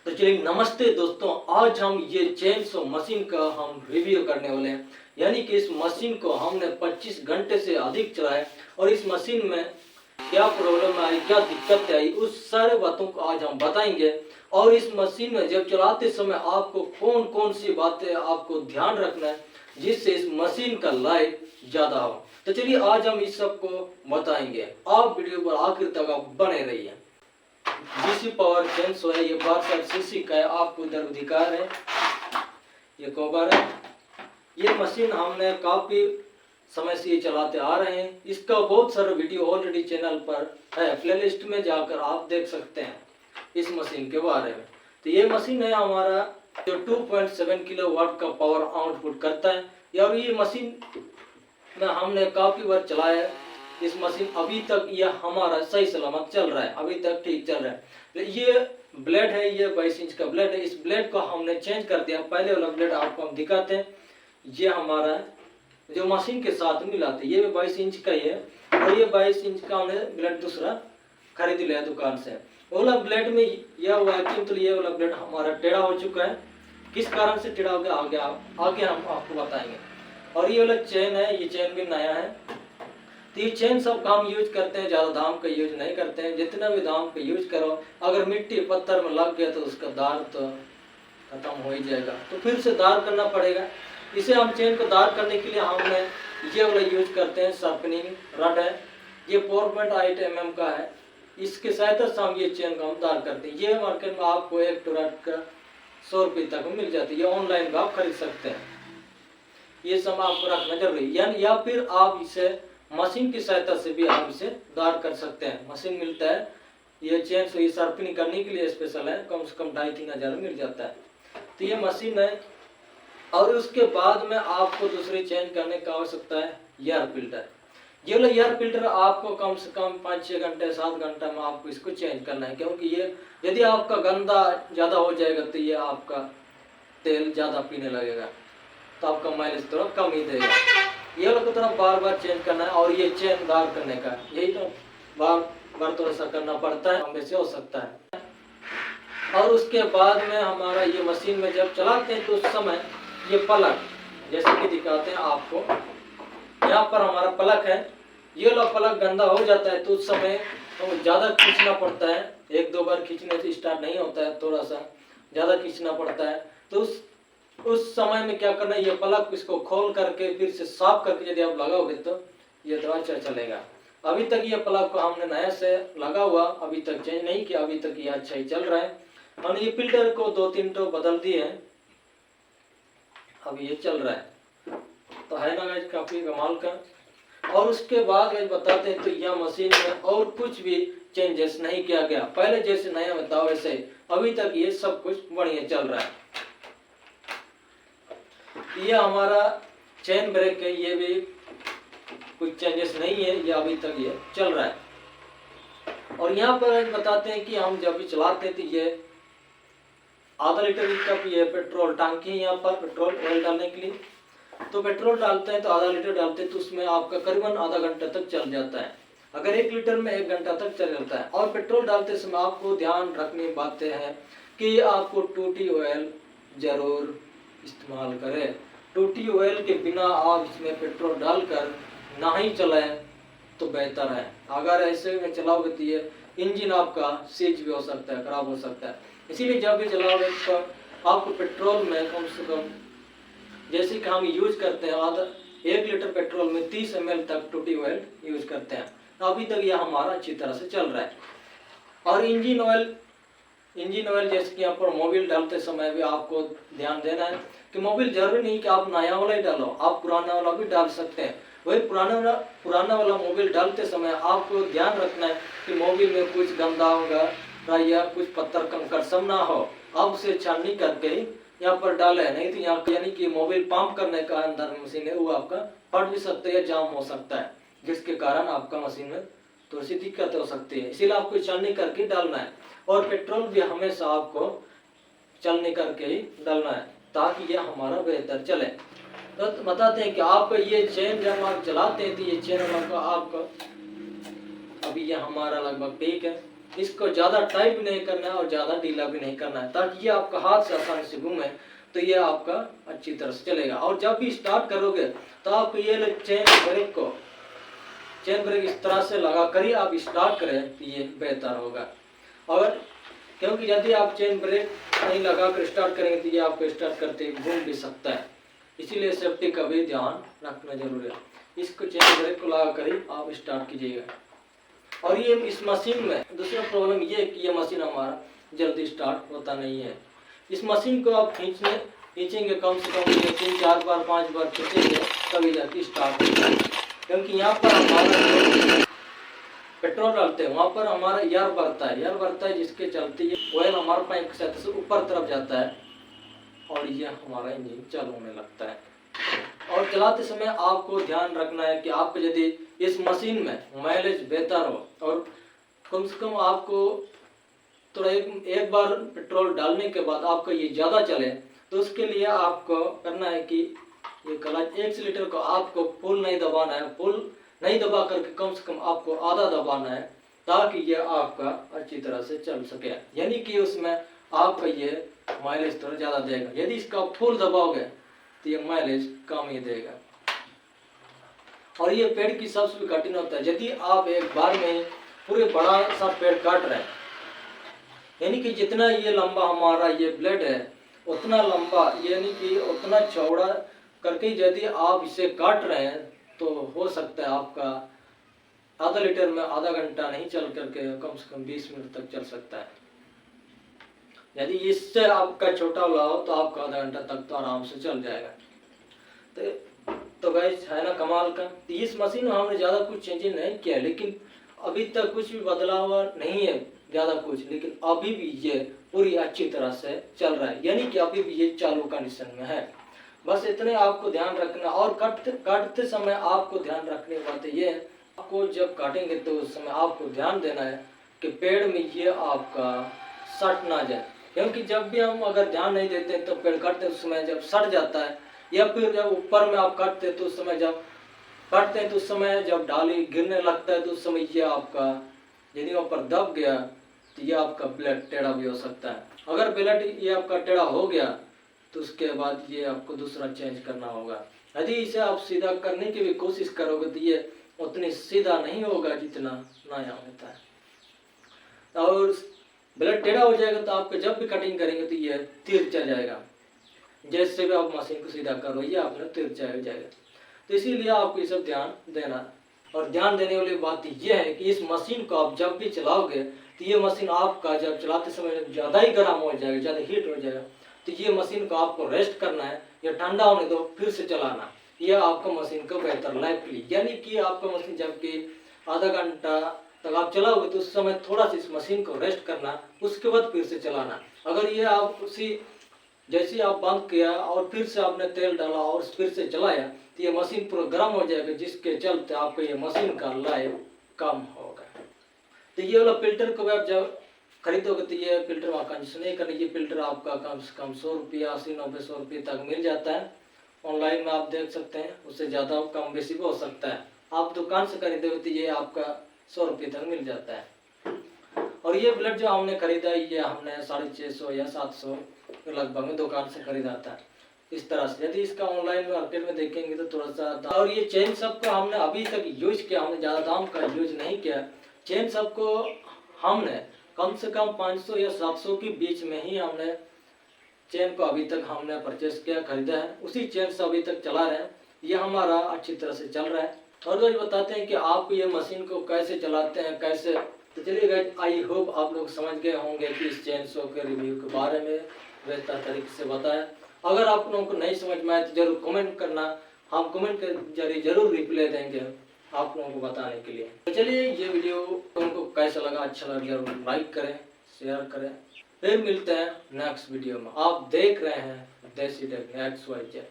तो चलिए नमस्ते दोस्तों, आज हम ये चेन सो मशीन का हम रिव्यू करने वाले हैं। यानी कि इस मशीन को हमने 25 घंटे से अधिक चलाया और इस मशीन में क्या प्रॉब्लम आई, क्या दिक्कत आई, उस सारे बातों को आज हम बताएंगे। और इस मशीन में जब चलाते समय आपको कौन कौन सी बातें आपको ध्यान रखना है जिससे इस मशीन का लाइफ ज़्यादा हो। तो चलिए आज हम इस सब को बताएंगे, आप वीडियो पर आखिर तक आप बने रहिए। डीसी पावर चेन सो है, ये 62 सीसी का है, आपको इधर दिखार है, ये कवर है। ये मशीन हमने काफी समय से ये चलाते आ रहे हैं। इसका बहुत सारा वीडियो ऑलरेडी चैनल पर है, प्लेलिस्ट में जाकर आप देख सकते हैं इस मशीन के बारे में। तो ये मशीन है हमारा जो 2.7 किलोवाट का पावर आउटपुट करता है। और ये मशीन में हमने काफी बार चलाया है। इस मशीन अभी तक ये हमारा सही सलामत चल रहा है, अभी तक ठीक चल रहा है। ये ब्लेड है, ये 22 इंच का ब्लेड है। इस ब्लेड को हमने चेंज कर दिया। पहले वाला ब्लेड आपको हम दिखाते हैं, ये हमारा जो मशीन के साथ मिलाते, ये 22 इंच का ही है और ये 22 इंच का हमने ब्लेड दूसरा खरीद लिया दुकान से। वाला ब्लेड में यह हुआ है कि तो ये वाला ब्लेड हमारा टेढ़ा हो चुका है। किस कारण से टेढ़ा हो गया आगे हम आपको बताएंगे। और ये वाला चेन है, ये चेन भी नया है। तो ये चेन सब हम यूज करते हैं, ज़्यादा दाम का यूज नहीं करते हैं। जितना भी दाम का यूज करो, अगर मिट्टी पत्थर में लग गया तो उसका दार तो खत्म हो ही जाएगा, तो फिर से दार करना पड़ेगा। इसे हम चेन को दार करने के लिए हमने ये वाला यूज करते हैं, शार्पनिंग रड है, ये 4.8 mm का है। इसके सहायता से हम ये चेन को हम दार करते हैं। ये मार्केट में आपको एक रड का 100 रुपये तक मिल जाती है, ये ऑनलाइन भी आप खरीद सकते हैं। ये सब आपको रखना जरूरी है, या फिर आप इसे मशीन की सहायता से भी आप इसे दार कर सकते हैं। मशीन मिलता है, ये चेन से शार्पनिंग करने के लिए स्पेशल है, कम से कम 2,500-3 हज़ार मिल जाता है। तो ये मशीन है। और उसके बाद में आपको दूसरी चेंज करने की आवश्यकता है, एयर फिल्टर। ये वाला एयर फिल्टर आपको कम से कम 5-6 घंटे 7 घंटे में आपको इसको चेंज करना है, क्योंकि ये यदि आपका गंदा ज़्यादा हो जाएगा तो ये आपका तेल ज़्यादा पीने लगेगा, तो आपका माइलेज थोड़ा कम ही देगा। ये वाला को थोड़ा बार बार चेंज करना है। और ये चेन दार करने का यही तो बार बार थोड़ा सा करना पड़ता है, हम से हो सकता है। और उसके बाद में हमारा ये मशीन में जब चलाते हैं तो उस समय ये पलक जैसे कि दिखाते हैं आपको, यहाँ पर हमारा पलक है। ये वाला पलक गंदा हो जाता है तो उस समय तो ज़्यादा खींचना पड़ता है, 1-2 बार खींचने से स्टार्ट नहीं होता है, थोड़ा सा ज़्यादा खींचना पड़ता है। तो उस समय में क्या करना है, ये पलक इसको खोल करके फिर से साफ करके यदि आप लगाओगे तो ये थोड़ा अच्छा चलेगा। अभी तक ये पलक को हमने नया से लगा हुआ, अभी तक चेंज नहीं किया, अभी तक ये अच्छा ही चल रहा है। हमने ये फिल्टर को 2-3 तो बदल दिए हैं, अभी ये चल रहा है। तो है ना गाइस, काफी कमाल का। और उसके बाद गाइस बताते हैं, तो यह मशीन में और कुछ भी चेंजेस नहीं किया गया, पहले जैसे नया बताओ वैसे अभी तक ये सब कुछ बढ़िया चल रहा है। ये हमारा चेन ब्रेक है, ये भी कुछ चेंजेस नहीं है, ये अभी तक ये चल रहा है। और यहाँ पर बताते हैं कि हम जब भी चलाते हैं तो ये आधा लीटर का ये पेट्रोल टांकी है, यहाँ पर पेट्रोल ऑयल डालने के लिए। तो पेट्रोल डालते हैं तो आधा लीटर डालते हैं तो उसमें आपका करीबन आधा घंटा तक चल जाता है। अगर 1 लीटर में 1 घंटा तक चल जाता है। और पेट्रोल डालते समय आपको ध्यान रखनी बातें हैं कि आपको टूटी ऑयल जरूर इस्तेमाल करें। टूटी ऑयल के बिना आप इसमें पेट्रोल डालकर ना ही चलाएं तो बेहतर है। अगर ऐसे में चलाओगे तो ये इंजन आपका सीज भी हो सकता है, खराब हो सकता है। इसीलिए जब भी चलाओगे तो आपको पेट्रोल में कम से कम, जैसे कि हम यूज करते हैं, आधा 1 लीटर पेट्रोल में 30 ml तक टूटी ऑयल यूज करते हैं। अभी तक यह हमारा अच्छी तरह से चल रहा है। और इंजन ऑयल जैसे कि यहाँ पर मोबिल डालते समय भी आपको ध्यान देना है कि मोबिल जरूरी नहीं कि आप नया वाला ही डालो, आप पुराना वाला भी डाल सकते हैं। वही पुराना वाला मोबिल डालते समय आपको ध्यान रखना है कि मोबिल में कुछ गंदा होगा या कुछ पत्थर कंकड़ सब ना हो, आप उसे छाननी करके ही यहाँ पर डाले। नहीं तो यहाँ यानी कि मोबिल पंप करने का अंदर मशीन है वो आपका फट भी सकता है या जाम हो सकता है, जिसके कारण आपका मशीन में थोड़ी सी दिक्कत हो सकती है। इसीलिए आपको छाननी करके डालना है। और पेट्रोल भी हमेशा आपको चलने करके ही डालना है ताकि ये हमारा बेहतर चले। तो बताते हैं कि आपका ये चेन जब आप चलाते हैं तो ये चेन आपका अभी ये हमारा लगभग ठीक है। इसको ज़्यादा टाइट भी नहीं करना है और ज़्यादा ढीला भी नहीं करना है, ताकि ये आपका हाथ से आसानी से घूमे, तो ये आपका अच्छी तरह से चलेगा। और जब भी स्टार्ट करोगे तो आप ये चेन ब्रेक इस तरह से लगा कर ही आप स्टार्ट करें तो ये बेहतर होगा। और क्योंकि यदि आप चेन ब्रेक नहीं लगा कर स्टार्ट करेंगे तो ये आपको स्टार्ट करते घूम भी सकता है, इसीलिए सेफ्टी का भी ध्यान रखना जरूरी है। इसको चेन ब्रेक को लगा कर ही आप स्टार्ट कीजिएगा। और ये इस मशीन में दूसरा प्रॉब्लम ये है कि ये मशीन हमारा जल्दी स्टार्ट होता नहीं है। इस मशीन को आप खींचेंगे कम से कम 3-4 बार 5 बार खींचेंगे तभी जाके स्टार्ट होता है। क्योंकि यहाँ पर हमारा पेट्रोल डालते हैं वहाँ पर हमारा एयर बढ़ता है जिसके चलते ये ऑयल हमारा पाइप के साथ से ऊपर तरफ जाता है और ये हमारा इंजन चालू होने लगता है। और चलाते समय आपको ध्यान रखना है कि आपको यदि इस मशीन में माइलेज बेहतर हो और कम से कम आपको थोड़ा एक बार पेट्रोल डालने के बाद आपको ये ज़्यादा चले, तो उसके लिए आपको करना है कि ये क्लच एक्सीलेटर को आपको फुल नहीं दबाना है, फुल नहीं दबा करके कम से कम आपको आधा दबाना है, ताकि ये आपका अच्छी तरह से चल सके। यानी कि उसमें आपका ये माइलेज थोड़ा ज़्यादा देगा। यदि इसका फुल दबाओगे तो ये माइलेज कम ही देगा। और ये पेड़ की सबसे कठिन होता है, यदि आप एक बार में पूरे बड़ा सा पेड़ काट रहे हैं, यानी कि जितना ये लंबा हमारा ये ब्लेड है उतना लंबा यानी कि उतना चौड़ा करके यदि आप इसे काट रहे हैं तो हो सकता है आपका आधा लीटर में आधा घंटा नहीं चल करके कम से कम 20 मिनट तक चल सकता है। यदि इससे आपका छोटा वाला हो तो आपका आधा घंटा तक तो आराम से चल जाएगा। तो गाइस है ना कमाल का। तो इस मशीन में हमने ज़्यादा कुछ चेंजेस नहीं किया, लेकिन अभी तक कुछ भी बदलाव नहीं है ज़्यादा कुछ, लेकिन अभी भी ये पूरी अच्छी तरह से चल रहा है, यानी कि अभी भी ये चालू कंडीशन में है। बस इतने आपको ध्यान रखना। और काटते समय आपको ध्यान रखने की बात ये है, आपको जब काटेंगे तो उस समय आपको ध्यान देना है कि पेड़ में ये आपका सट ना जाए, क्योंकि जब भी हम अगर ध्यान नहीं देते तो पेड़ काटते उस समय जब सट जाता है, या फिर जब ऊपर में आप काटते तो उस समय जब काटते हैं तो उस समय जब डाली गिरने लगता है तो उस समय ये आपका यदि ऊपर दब गया तो ये आपका ब्लेड टेढ़ा भी हो सकता है। अगर ब्लेड ये आपका टेढ़ा हो गया तो उसके बाद ये आपको दूसरा चेंज करना होगा। यदि इसे आप सीधा करने की भी कोशिश करोगे तो ये उतनी सीधा नहीं होगा जितना नया होता है। और ब्लेड टेढ़ा हो जाएगा तो आपको जब भी कटिंग करेंगे तो ये तिरछा जाएगा। जैसे भी आप मशीन को सीधा करो ये आपने तिरछा हो जाएगा। तो इसीलिए आपको ये सब ध्यान देना। और ध्यान देने वाली बात यह है कि इस मशीन को आप जब भी चलाओगे तो ये मशीन आपका जब चलाते समय ज़्यादा ही गर्म हो जाएगा, ज़्यादा हीट हो जाएगा, तो ये मशीन को आपको रेस्ट करना है या ठंडा होने दो फिर से चलाना। यह आपका मशीन को बेहतर लाइफ के लिए, यानी कि आपका मशीन जबकि आधा घंटा तक आप चलाओगे तो उस समय थोड़ा सा इस मशीन को रेस्ट करना, उसके बाद फिर से चलाना। अगर ये आप जैसे आप बंद किया और फिर से आपने तेल डाला और फिर से चलाया तो ये मशीन पूरा गर्म हो जाएगा, जिसके चलते आपको ये मशीन का लाइफ कम होगा। तो ये वाला फिल्टर को आप जब खरीदोगे तो ये फिल्टर वहाँ कंडीशन नहीं करना। ये फिल्टर आपका कम से कम 100 रुपया 80-90 रुपये तक मिल जाता है। ऑनलाइन में आप देख सकते हैं, उससे ज़्यादा कम बेसी भी हो सकता है। आप दुकान से खरीदोगे तो ये आपका 100 रुपये तक मिल जाता है। और ये ब्लेड जो हमने खरीदा ये हमने 650 या 700 लगभग में दुकान से खरीदा था इस तरह से। यदि इसका ऑनलाइन मार्केट में देखेंगे तो थोड़ा सा। और ये चेन सब को हमने अभी तक यूज किया, हमने ज़्यादा दाम का यूज नहीं किया। चेन सब को हमने कम से कम 500 या 700 के बीच में ही हमने चेन को अभी तक हमने परचेस किया, खरीदा है। उसी चेन से अभी तक चला रहे हैं, ये हमारा अच्छी तरह से चल रहा है। और लोग बताते हैं कि आप ये मशीन को कैसे चलाते हैं कैसे। तो चलिए गाइस, आई होप आप लोग समझ गए होंगे कि इस चेन सो के रिव्यू के बारे में बेहतर तरीके से बताया। अगर आप लोगों को नहीं समझ में आए तो जरूर कमेंट करना, हम कमेंट के जरिए जरूर रिप्लाई देंगे आप लोगों को बताने के लिए। तो चलिए, ये वीडियो उनको कैसा लगा, अच्छा लगा जरूर लाइक करें, शेयर करें। फिर मिलते हैं नेक्स्ट वीडियो में। आप देख रहे हैं देसी टेक XYZ।